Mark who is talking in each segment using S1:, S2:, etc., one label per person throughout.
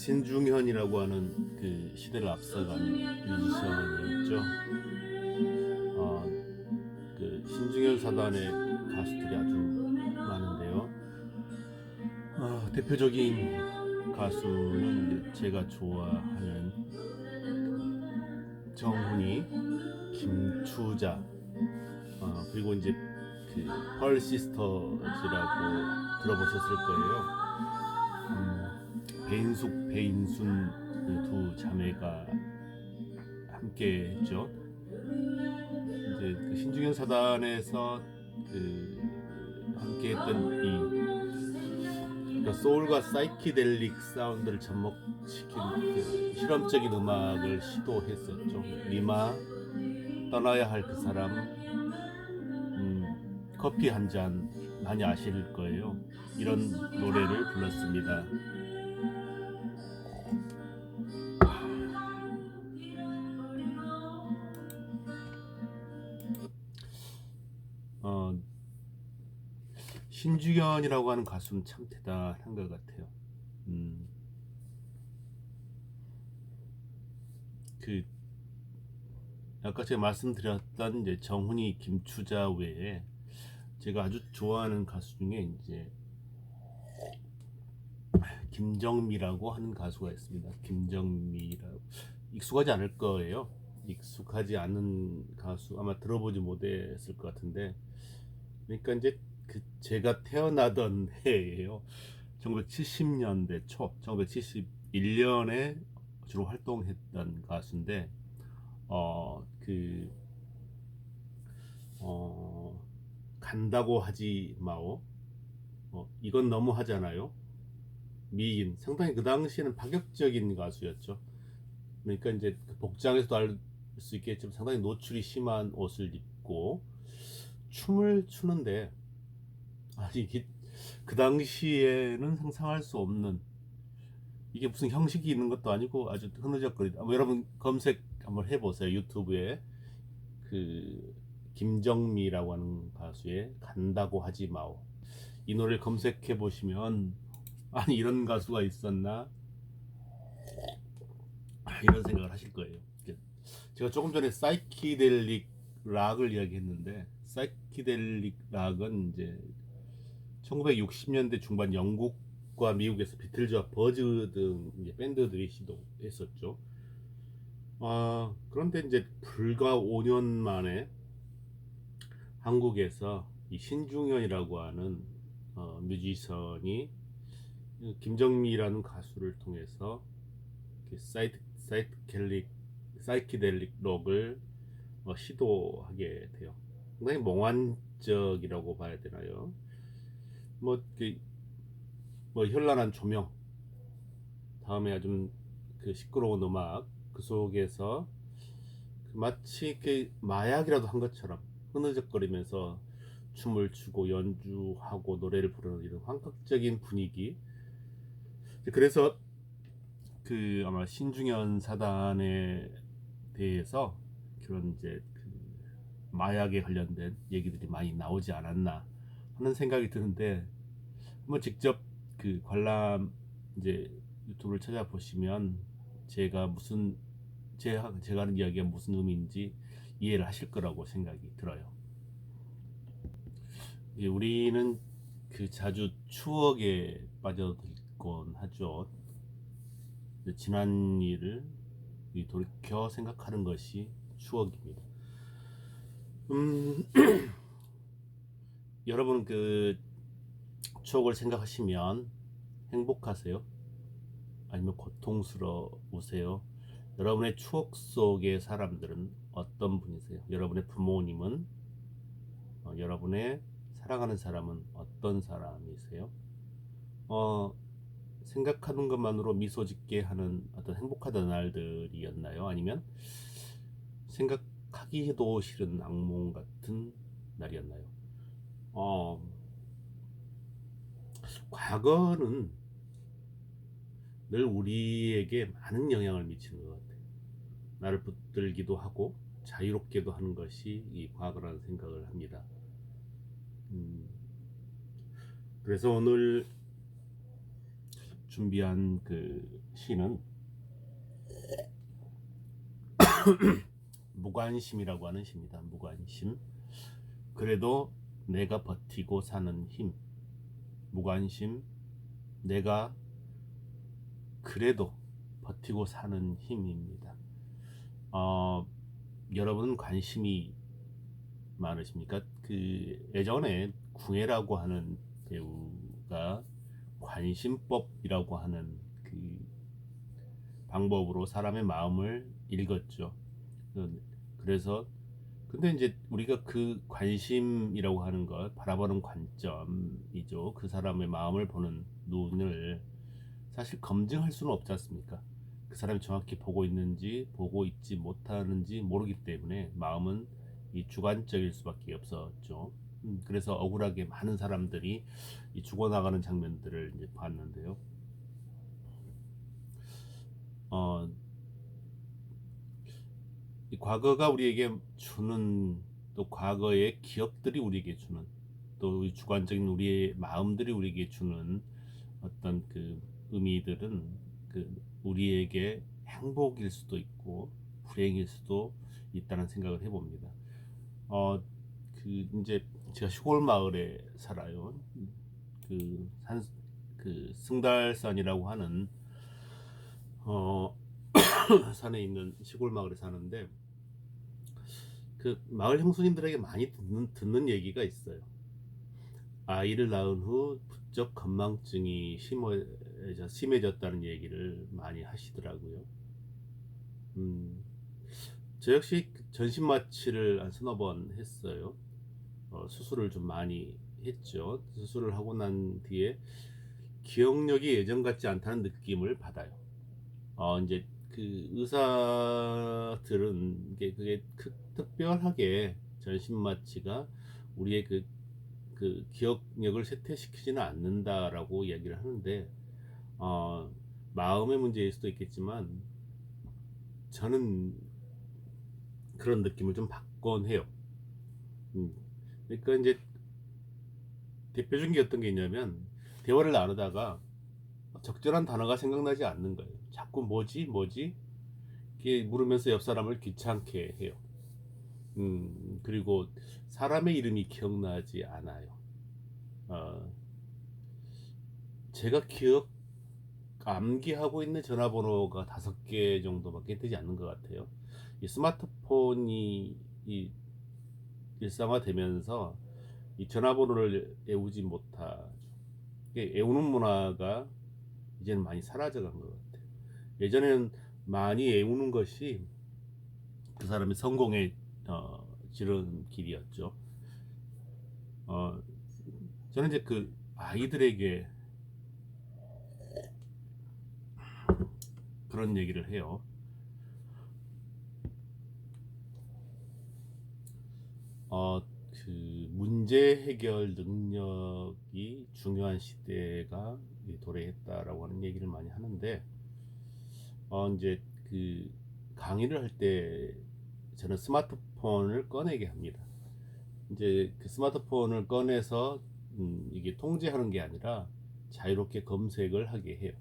S1: 신중현이라고 하는 그 시대를 앞서간 뮤지션이었죠. 어, 그 신중현 사단의 가수들이 아주 많은데요. 대표적인 가수는 이제 제가 좋아하는 정훈이, 김추자, 그리고 이제 그 펄 시스터즈라고 들어보셨을 거예요. 배인숙, 배인순 두 자매가 함께 했죠. 이제 그 신중현 사단에서 그 함께 했던 그러니까 소울과 사이키델릭 사운드를 접목시킨 그 실험적인 음악을 시도했었죠. 리마, 떠나야 할 그 사람, 커피 한 잔 많이 아실 거예요. 이런 노래를 불렀습니다. 어, 신중현이라고 하는 가수는 참 대단한 것 같아요. 그 아까 제가 말씀드렸던 이제 정훈이, 김추자 외에 제가 아주 좋아하는 가수 중에 이제 김정미라고 하는 가수가 있습니다. 김정미라고 익숙하지 않을 거예요. 익숙하지 않은 가수 아마 들어보지 못했을 것 같은데, 그러니까 이제 그 제가 태어나던 해예요. 1970년대 초, 1971년에 주로 활동했던 가수인데, 그 간다고 하지 마오. 이건 너무 하잖아요. 미인, 상당히 그 당시에는 파격적인 가수였죠. 그러니까 이제 그 복장에서도 알 수 있겠지만 상당히 노출이 심한 옷을 입고 춤을 추는데, 아니 그 당시에는 상상할 수 없는, 이게 무슨 형식이 있는 것도 아니고 아주 흐느적거리다. 여러분 검색 한번 해보세요. 유튜브에 그 김정미라고 하는 가수의 간다고 하지 마오, 이 노래를 검색해 보시면 아니 이런 가수가 있었나 이런 생각을 하실 거예요. 제가 조금 전에 사이키델릭 락을 이야기했는데, 사이키델릭 락은 이제 1960년대 중반 영국과 미국에서 비틀즈와 버즈 등 이제 밴드들이 시도했었죠. 그런데 이제 불과 5년 만에 한국에서 이 신중현이라고 하는 뮤지션이 김정미라는 가수를 통해서 사이키델릭 록을 시도하게 돼요. 상당히 몽환적이라고 봐야 되나요? 뭐, 뭐 현란한 조명, 다음에 아주 그 시끄러운 음악, 그 속에서 마치 그 마약이라도 한 것처럼 흐느적거리면서 춤을 추고 연주하고 노래를 부르는 이런 환각적인 분위기. 그래서 그 아마 신중현 사단에 대해서 그런 이제 그 마약에 관련된 얘기들이 많이 나오지 않았나 하는 생각이 드는데, 한번 직접 그 관람 이제 유튜브를 찾아보시면 제가 무슨 제가 하는 이야기가 무슨 의미인지 이해를 하실 거라고 생각이 들어요. 우리는 그 자주 추억에 빠져들곤 하죠. 지난 일을 돌이켜 생각하는 것이 추억입니다. 여러분 그 추억을 생각하시면 행복하세요? 아니면 고통스러우세요? 여러분의 추억 속의 사람들은 어떤 분이세요? 여러분의 부모님은, 여러분의 사랑하는 사람은 어떤 사람이세요? 생각하는 것만으로 미소 짓게 하는 어떤 행복하던 날들이었나요? 아니면 생각하기도 싫은 악몽 같은 날이었나요? 과거는 늘 우리에게 많은 영향을 미치는 것 같아요. 나를 붙들기도 하고 자유롭게도 하는 것이 이 과거라는 생각을 합니다. 그래서 오늘 준비한 그 시는 무관심이라고 하는 시입니다. 무관심. 그래도 내가 버티고 사는 힘. 무관심. 내가 그래도 버티고 사는 힘입니다. 여러분 관심이 많으십니까? 그 예전에 궁예라고 하는 배우가 관심법이라고 하는 그 방법으로 사람의 마음을 읽었죠. 그래서 근데 이제 우리가 그 관심이라고 하는 걸 바라보는 관점이죠. 그 사람의 마음을 보는 눈을 사실 검증할 수는 없지 않습니까? 그 사람이 정확히 보고 있는지 보고 있지 못하는지 모르기 때문에 마음은 이 주관적일 수밖에 없었죠. 그래서 억울하게 많은 사람들이 이 죽어나가는 장면들을 이제 봤는데요. 이 과거가 우리에게 주는 또 과거의 기억들이 우리에게 주는 또 주관적인 우리의 마음들이 우리에게 주는 어떤 그 의미들은 그 우리에게 행복일 수도 있고 불행일 수도 있다는 생각을 해봅니다. 그 이제 제가 시골 마을에 살아요. 그 산, 그 승달산이라고 하는 어 산에 있는 시골 마을에 사는데 그 마을 형수님들에게 많이 듣는 얘기가 있어요. 아이를 낳은 후 부쩍 건망증이 심해졌다는 얘기를 많이 하시더라고요. 저 역시 전신 마취를 한 서너 번 했어요. 수술을 좀 많이 했죠. 수술을 하고 난 뒤에 기억력이 예전 같지 않다는 느낌을 받아요. 이제 그 의사들은 그게 특별하게 전신 마취가 우리의 그 기억력을 쇠퇴시키지는 않는다라고 이야기를 하는데 마음의 문제일 수도 있겠지만 저는 그런 느낌을 좀 받곤 해요. 그러니까 이제 대표적인 게 어떤 게 있냐면 대화를 나누다가 적절한 단어가 생각나지 않는 거예요. 자꾸 뭐지 이렇게 물으면서 옆 사람을 귀찮게 해요. 그리고 사람의 이름이 기억나지 않아요. 제가 암기하고 있는 전화번호가 5개 정도밖에 되지 않는 것 같아요. 이 스마트폰이 일상화되면서 이 전화번호를 외우지 못하죠. 외우는 문화가 이제는 많이 사라져간 것 같아요. 예전에는 많이 외우는 것이 그 사람의 성공의 지름길이었죠. 저는 이제 그 아이들에게 그런 얘기를 해요. 그 문제 해결 능력이 중요한 시대가 도래했다라고 하는 얘기를 많이 하는데, 이제 그 강의를 할 때 저는 스마트폰을 꺼내게 합니다. 이제 그 스마트폰을 꺼내서 이게 통제하는 게 아니라 자유롭게 검색을 하게 해요.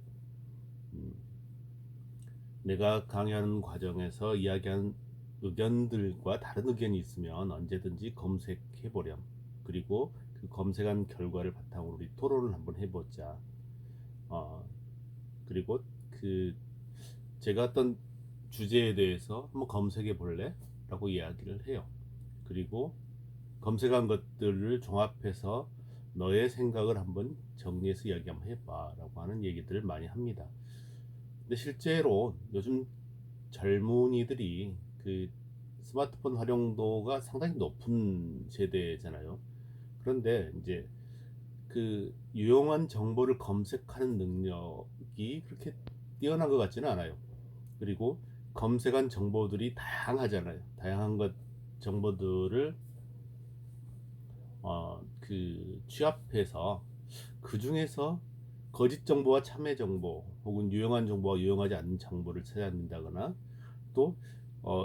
S1: 내가 강의하는 과정에서 이야기한 의견들과 다른 의견이 있으면 언제든지 검색해 보렴. 그리고 그 검색한 결과를 바탕으로 우리 토론을 한번 해보자. 그리고 그 제가 어떤 주제에 대해서 한번 검색해 볼래? 라고 이야기를 해요. 그리고 검색한 것들을 종합해서 너의 생각을 한번 정리해서 이야기 한번 해봐 라고 하는 얘기들을 많이 합니다. 근데 실제로 요즘 젊은이들이 그 스마트폰 활용도가 상당히 높은 세대잖아요. 그런데 이제 그 유용한 정보를 검색하는 능력이 그렇게 뛰어난 것 같지는 않아요. 그리고 검색한 정보들이 다양하잖아요. 다양한 정보들을 그 취합해서 그 중에서 거짓 정보와 참여 정보 혹은 유용한 정보와 유용하지 않은 정보를 찾아낸다거나 또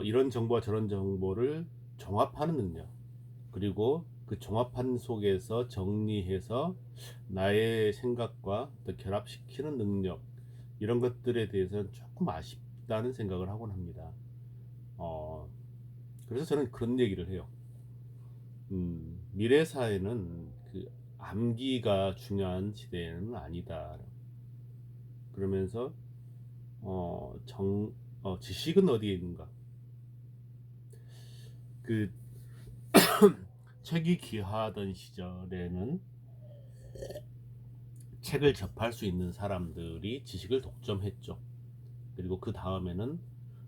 S1: 이런 정보와 저런 정보를 종합하는 능력 그리고 그 종합한 속에서 정리해서 나의 생각과 또 결합시키는 능력, 이런 것들에 대해서는 조금 아쉽다는 생각을 하곤 합니다. 그래서 저는 그런 얘기를 해요. 미래 사회는 그 암기가 중요한 시대는 아니다. 그러면서 지식은 어디에 있는가? 그 책이 귀하던 시절에는 책을 접할 수 있는 사람들이 지식을 독점했죠. 그리고 그 다음에는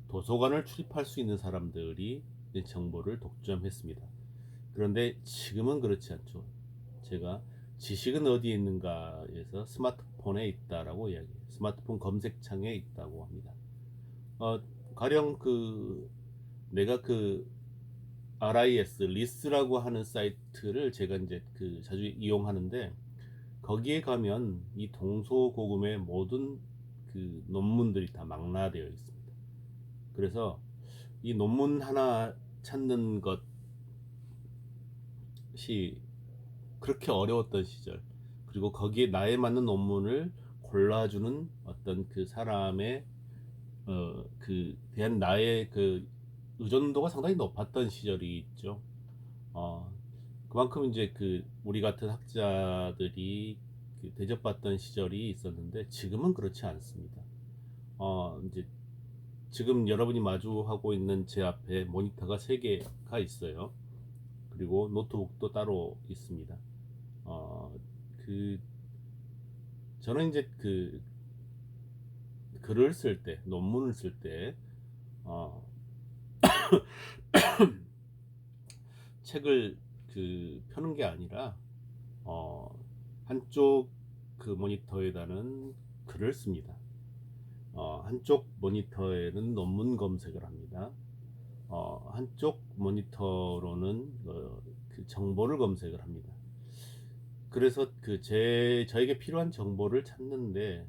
S1: 도서관을 출입할 수 있는 사람들이 정보를 독점했습니다. 그런데 지금은 그렇지 않죠. 제가 지식은 어디에 있는가에서 스마트폰에 있다라고 이야기해요. 스마트폰 검색창에 있다고 합니다. 가령 내가 RIS 리스라고 하는 사이트를 제가 이제 자주 이용하는데, 거기에 가면 이 동서고금의 모든 논문들이 다 망라되어 있습니다. 그래서 이 논문 하나 찾는 것이 그렇게 어려웠던 시절, 그리고 거기에 나에 맞는 논문을 골라주는 어떤 그 사람의 대한 나의 의존도가 상당히 높았던 시절이 있죠. 그만큼 이제 우리 같은 학자들이 대접받던 시절이 있었는데, 지금은 그렇지 않습니다. 이제 지금 여러분이 마주하고 있는 제 앞에 모니터가 3개가 있어요. 그리고 노트북도 따로 있습니다. 저는 이제 글을 쓸 때, 논문을 쓸 때, 책을 펴는 게 아니라 한쪽 모니터에다는 글을 씁니다. 한쪽 모니터에는 논문 검색을 합니다. 한쪽 모니터로는 정보를 검색을 합니다. 그래서 저에게 필요한 정보를 찾는데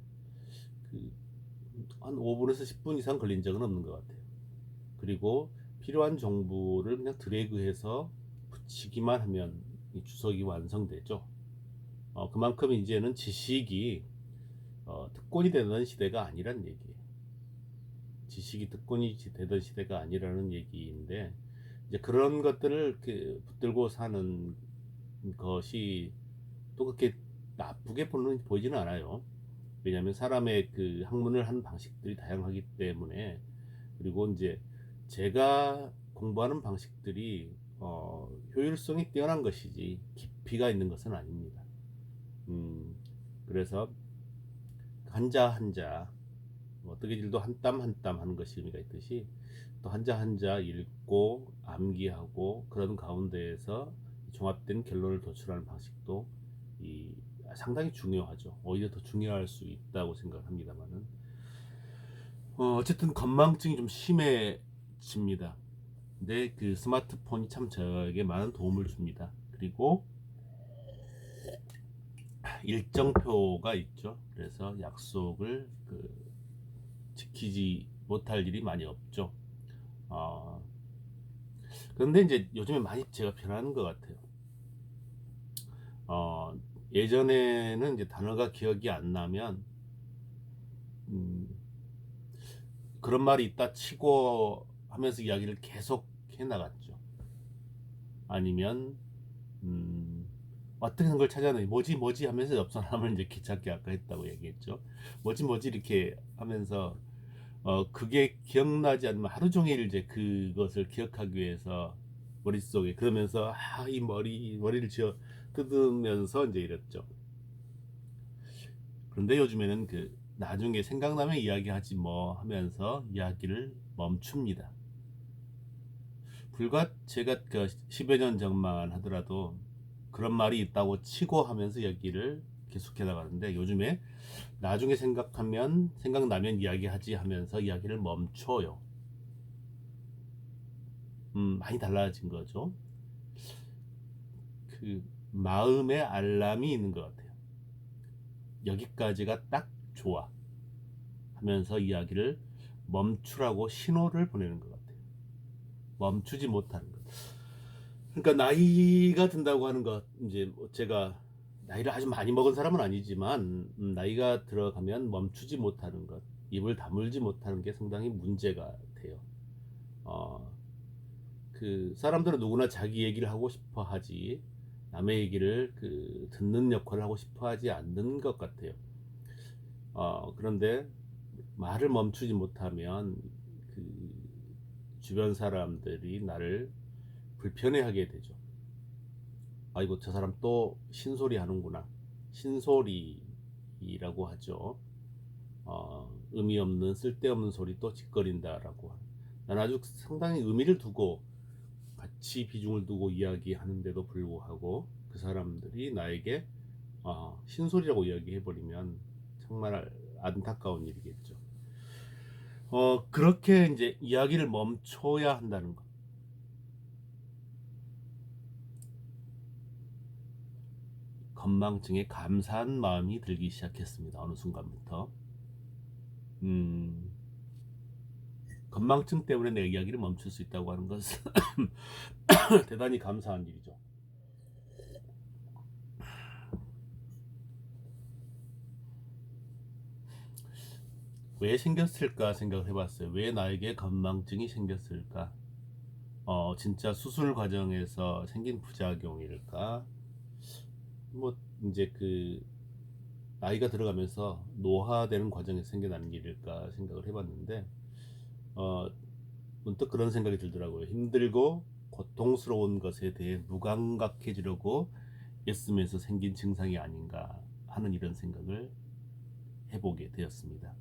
S1: 한 5분에서 10분 이상 걸린 적은 없는 것 같아요. 그리고 필요한 정보를 그냥 드래그해서 붙이기만 하면 이 주석이 완성되죠. 그만큼 이제는 지식이 특권이 되는 시대가 아니란 얘기예요. 지식이 특권이 되던 시대가 아니라는 얘기인데, 이제 그런 것들을 붙들고 사는 것이 또 그렇게 나쁘게 보이지는 않아요. 왜냐하면 사람의 학문을 하는 방식들이 다양하기 때문에. 그리고 이제 제가 공부하는 방식들이 효율성이 뛰어난 것이지 깊이가 있는 것은 아닙니다. 그래서 한자 한자, 어떻게 질도 한 땀 한 땀 하는 것이 의미가 있듯이, 또 한자 한자 읽고 암기하고 그런 가운데에서 종합된 결론을 도출하는 방식도 상당히 중요하죠. 오히려 더 중요할 수 있다고 생각합니다만은, 어쨌든 건망증이 좀 심해집니다. 근데 스마트폰이 참 저에게 많은 도움을 줍니다. 그리고 일정표가 있죠. 그래서 약속을 지키지 못할 일이 많이 없죠. 그런데 이제 요즘에 많이 제가 변하는 것 같아요. 예전에는 이제 단어가 기억이 안 나면 그런 말이 있다 치고 하면서 이야기를 계속 해 나갔죠. 아니면 어떤 걸 찾아내 뭐지 하면서 옆사람을 이제 귀찮게 아까 했다고 얘기했죠. 뭐지 이렇게 하면서 그게 기억나지 않으면 하루 종일 이제 그것을 기억하기 위해서 머릿속에 그러면서 이 머리를 쥐어 뜯으면서 이제 이랬죠. 그런데 요즘에는 나중에 생각나면 이야기하지 뭐 하면서 이야기를 멈춥니다. 불과 제가 10여 년 전만 하더라도 그런 말이 있다고 치고 하면서 이야기를 계속해 나가는데, 요즘에 나중에 생각나면 이야기하지 하면서 이야기를 멈춰요. 많이 달라진 거죠. 마음의 알람이 있는 것 같아요. 여기까지가 딱 좋아 하면서 이야기를 멈추라고 신호를 보내는 것 같아요. 멈추지 못하는 것. 그러니까 나이가 든다고 하는 것, 이제 뭐 제가 나이를 아주 많이 먹은 사람은 아니지만 나이가 들어가면 멈추지 못하는 것, 입을 다물지 못하는 게 상당히 문제가 돼요. 어, 그 사람들은 누구나 자기 얘기를 하고 싶어 하지 남의 얘기를 그 듣는 역할을 하고 싶어 하지 않는 것 같아요. 그런데 말을 멈추지 못하면 그 주변 사람들이 나를 불편해하게 되죠. 아이고 저 사람 또 신소리 하는구나. 신소리라고 하죠. 의미 없는 쓸데없는 소리 또 짓거린다라고. 난 아주 상당히 의미를 두고 같이 비중을 두고 이야기하는데도 불구하고 그 사람들이 나에게 신소리라고 이야기해버리면 정말 안타까운 일이겠죠. 그렇게 이제 이야기를 멈춰야 한다는 것. 건망증에 감사한 마음이 들기 시작했습니다. 어느 순간부터. 음, 건망증 때문에 내 이야기를 멈출 수 있다고 하는 것은 대단히 감사한 일이죠. 왜 생겼을까 생각을 해봤어요. 왜 나에게 건망증이 생겼을까? 진짜 수술 과정에서 생긴 부작용일까? 뭐 이제 그 나이가 들어가면서 노화되는 과정에서 생겨나는 일일까 생각을 해봤는데 어, 문득 그런 생각이 들더라고요. 힘들고 고통스러운 것에 대해 무감각해지려고 애쓰면서 생긴 증상이 아닌가 하는 이런 생각을 해보게 되었습니다.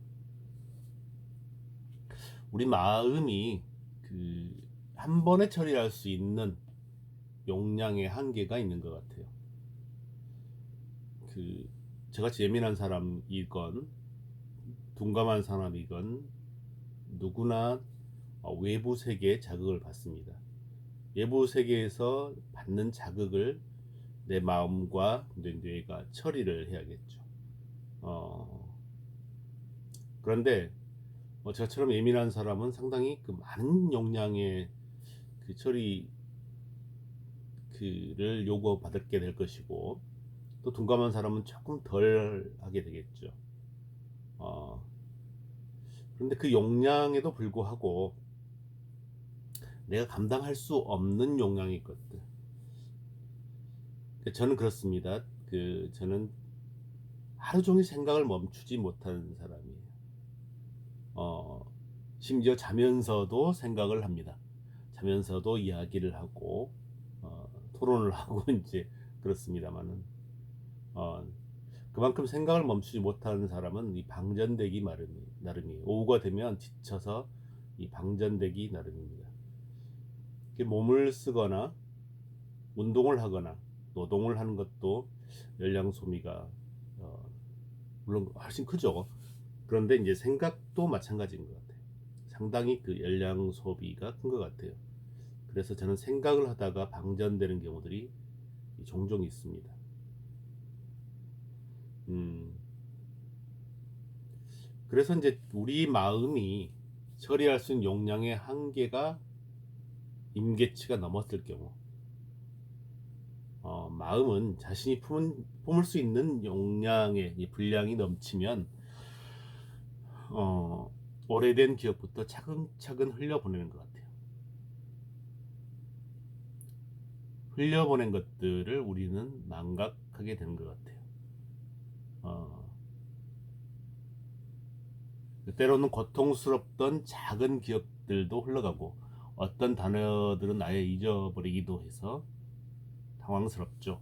S1: 우리 마음이 그 한 번에 처리할 수 있는 용량의 한계가 있는 것 같아요. 그 저같이 예민한 사람이건 둔감한 사람이건 누구나 외부 세계에 자극을 받습니다. 외부 세계에서 받는 자극을 내 마음과 내 뇌가 처리를 해야겠죠. 어, 그런데 저처럼 예민한 사람은 상당히 그 많은 용량의 그 처리 그를 요구받게 될 것이고 또 둔감한 사람은 조금 덜 하게 되겠죠. 어, 그런데 그 용량에도 불구하고 내가 감당할 수 없는 용량이 있거든. 저는 그렇습니다. 저는 하루 종일 생각을 멈추지 못하는 사람이에요. 어, 심지어 자면서도 생각을 합니다. 자면서도 이야기를 하고 토론을 하고 이제 그렇습니다만은 어, 그만큼 생각을 멈추지 못하는 사람은 이 방전되기 나름이에요. 오후가 되면 지쳐서 이 방전되기 나름입니다. 몸을 쓰거나 운동을 하거나 노동을 하는 것도 열량 소비가 어, 물론 훨씬 크죠. 그런데 이제 생각도 마찬가지인 것 같아요. 상당히 그 열량 소비가 큰 것 같아요. 그래서 저는 생각을 하다가 방전되는 경우들이 종종 있습니다. 음, 그래서 이제 우리 마음이 처리할 수 있는 용량의 한계가 임계치가 넘었을 경우, 마음은 자신이 품을 수 있는 용량의 분량이 넘치면, 오래된 기억부터 차근차근 흘려보내는 것 같아요. 흘려보낸 것들을 우리는 망각하게 되는 것 같아요. 어, 때로는 고통스럽던 작은 기억들도 흘러가고 어떤 단어들은 아예 잊어버리기도 해서 당황스럽죠.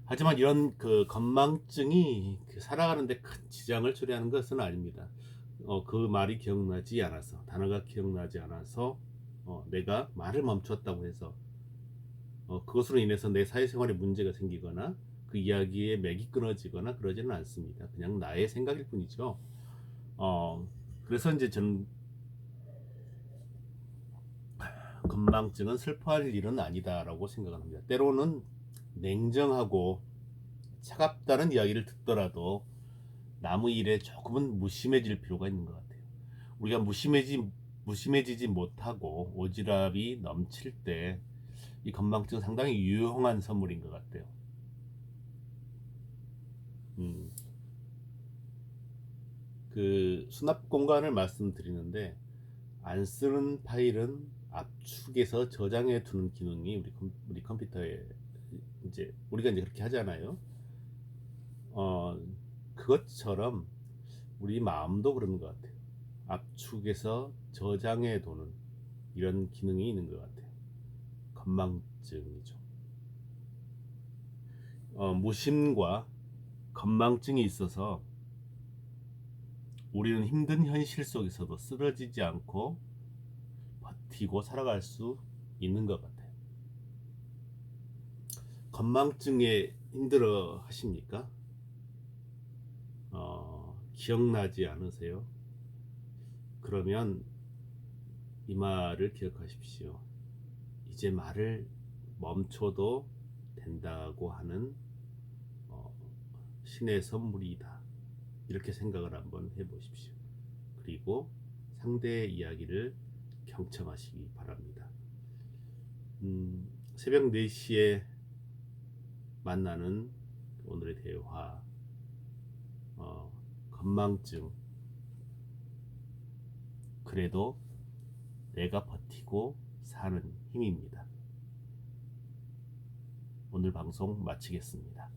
S1: 하지만 이런 그 건망증이 살아가는데 큰 지장을 초래하는 것은 아닙니다. 그 말이 기억나지 않아서 단어가 기억나지 않아서 내가 말을 멈췄다고 해서 그것으로 인해서 내 사회생활에 문제가 생기거나 그 이야기에 맥이 끊어지거나 그러지는 않습니다. 그냥 나의 생각일 뿐이죠. 그래서 이제 저는 건망증은 슬퍼할 일은 아니다라고 생각을 합니다. 때로는 냉정하고 차갑다는 이야기를 듣더라도 남의 일에 조금은 무심해질 필요가 있는 것 같아요. 우리가 무심해지 무심해지지 못하고 오지랖이 넘칠 때 이 건망증 상당히 유용한 선물인 것 같아요. 그 수납 공간을 말씀드리는데 안 쓰는 파일은 압축해서 저장해 두는 기능이 우리 컴퓨터에 이제 우리가 이제 그렇게 하잖아요. 그것처럼 우리 마음도 그런 것 같아요. 압축해서 저장해 두는 이런 기능이 있는 것 같아요. 건망증이죠. 무심과 건망증이 있어서 우리는 힘든 현실 속에서도 쓰러지지 않고 버티고 살아갈 수 있는 것 같아요. 건망증에 힘들어 하십니까? 기억나지 않으세요? 그러면 이 말을 기억하십시오. 이제 말을 멈춰도 된다고 하는 신의 선물이다. 이렇게 생각을 한번 해보십시오. 그리고 상대의 이야기를 경청하시기 바랍니다. 새벽 4시에 만나는 오늘의 대화, 건망증, 그래도 내가 버티고 사는 힘입니다. 오늘 방송 마치겠습니다.